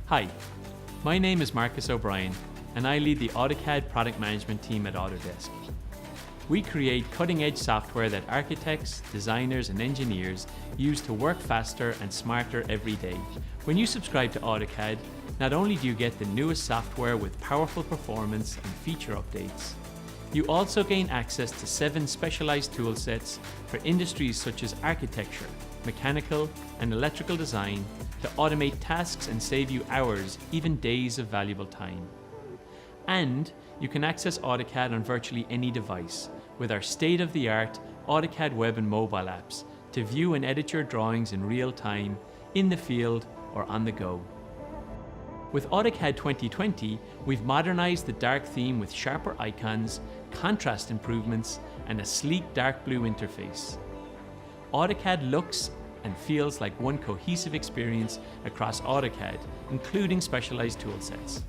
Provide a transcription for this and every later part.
Hi, my name is Marcus O'Brien and I lead the AutoCAD product management team at Autodesk. We create cutting-edge software that architects, designers and engineers use to work faster and smarter every day. When you subscribe to AutoCAD, not only do you get the newest software with powerful performance and feature updates, you also gain access to 7 specialized tool sets for industries such as architecture, mechanical and electrical design to automate tasks and save you hours, even days of valuable time. And you can access AutoCAD on virtually any device with our state-of-the-art AutoCAD web and mobile apps to view and edit your drawings in real time, in the field or on the go. With AutoCAD 2020, we've modernized the dark theme with sharper icons, contrast improvements, and a sleek dark blue interface. AutoCAD looks and feels like one cohesive experience across AutoCAD, including specialized toolsets.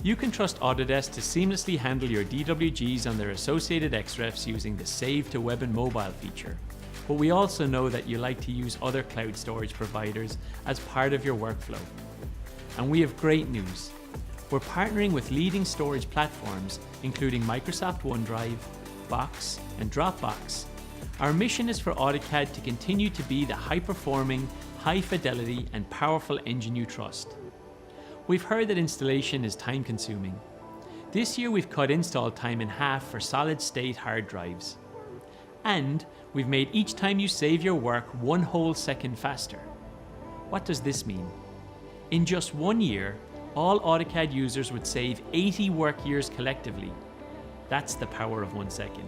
You can trust Autodesk to seamlessly handle your DWGs on their associated XREFs using the Save to Web and Mobile feature. But we also know that you like to use other cloud storage providers as part of your workflow. And we have great news. We're partnering with leading storage platforms, including Microsoft OneDrive, Box, and Dropbox. Our mission is for AutoCAD to continue to be the high-performing, high-fidelity, and powerful engine you trust. We've heard that installation is time-consuming. This year we've cut install time in half for solid-state hard drives. And we've made each time you save your work 1 whole second faster. What does this mean? In just 1 year, all AutoCAD users would save 80 work years collectively. That's the power of 1 second.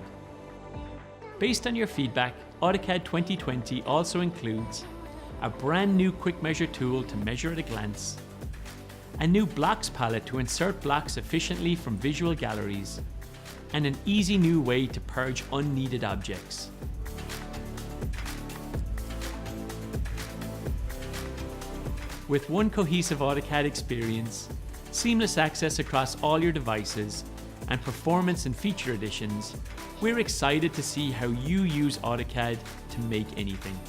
Based on your feedback, AutoCAD 2020 also includes a brand new quick measure tool to measure at a glance, a new blocks palette to insert blocks efficiently from visual galleries, and an easy new way to purge unneeded objects. With one cohesive AutoCAD experience, seamless access across all your devices, and performance and feature additions, we're excited to see how you use AutoCAD to make anything.